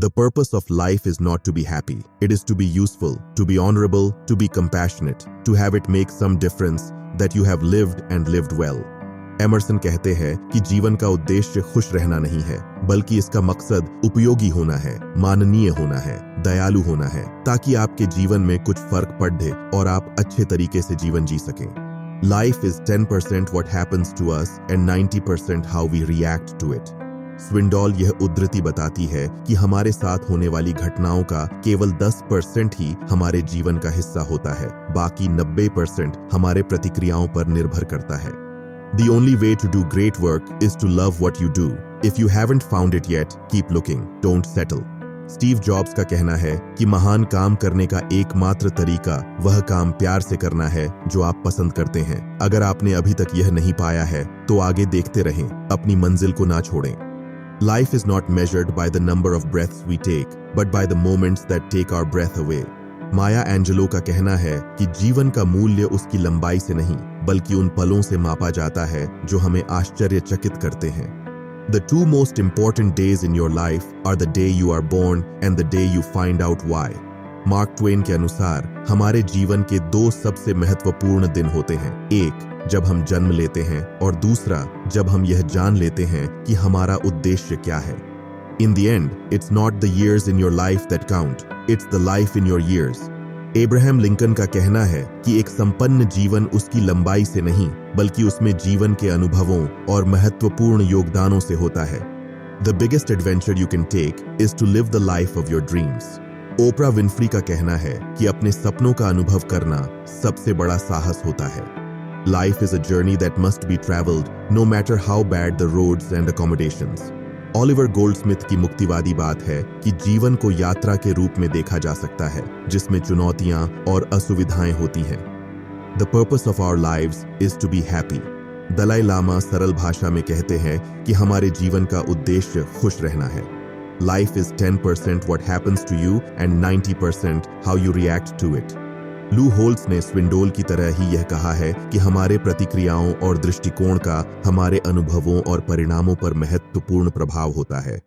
The purpose of life is not to be happy. It is to be useful, to be honorable, to be compassionate, to have it make some difference that you have lived and lived well. Emerson कहते हैं कि जीवन का उद्देश्य खुश रहना नहीं है, बल्कि इसका मकसद उपयोगी होना है, माननीय होना है, दयालु होना है, ताकि आपके जीवन में कुछ फर्क पड़े और आप अच्छे तरीके से जीवन जी सकें। Life is 10% what happens to us and 90% how we react to it. स्विंडोल यह उद्धृति बताती है कि हमारे साथ होने वाली घटनाओं का केवल 10% ही हमारे जीवन का हिस्सा होता है, बाकी 90% हमारे प्रतिक्रियाओं पर निर्भर करता है। The only way to do great work is to love what you do. If you haven't found it yet, keep looking. Don't settle. Steve jobs का कहना है कि महान काम करने का एकमात्र तरीका वह काम प्यार से करना है जो आप पसंद करते हैं। अगर आपने अभी तक यह नहीं पाया है तो आगे देखते रहें, अपनी मंजिल को ना छोड़ें। Life is not measured by the number of breaths we take, but by the moments that take our breath away. Maya Angelo का कहना है कि जीवन का मूल्य उसकी लंबाई से नहीं, बल्कि उन पलों से मापा जाता है जो हमें आश्चर्यचकित करते हैं। The two most important days in your life are the day you are born and the day you find out why. Mark Twain के अनुसार हमारे जीवन के दो सबसे महत्वपूर्ण दिन होते हैं, एक जब हम जन्म लेते हैं और दूसरा जब हम यह जान लेते हैं कि हमारा उद्देश्य क्या है। In the end, it's not the years in your life that count, it's the life in your years. Abraham Lincoln का कहना है कि एक संपन्न जीवन उसकी लंबाई से नहीं, बल्कि उसमें जीवन के अनुभवों और महत्वपूर्ण योगदानों से होता है। The biggest adventure you can take is to live the life of your dreams. Opener Winfrey का कहना है कि अपने सपनों का अनुभव करना सबसे बड़ा साहस होता है। Life is a journey that must be traveled, no matter how bad the roads and accommodations. Oliver Goldsmith की मुक्तिवादी बात है कि जीवन को यात्रा के रूप में देखा जा सकता है, जिसमें चुनौतियां और असुविधाएं होती हैं। The purpose of our lives is to be happy. Dalai Lama सरल भाषा में कहते हैं कि हमारे जीवन का उद्देश्य खुश रहना है। Life is 10% what happens to you and 90% how you react to it. लू होल्स ने स्विंडोल की तरह ही यह कहा है कि हमारे प्रतिक्रियाओं और दृष्टिकोण का हमारे अनुभवों और परिणामों पर महत्वपूर्ण प्रभाव होता है।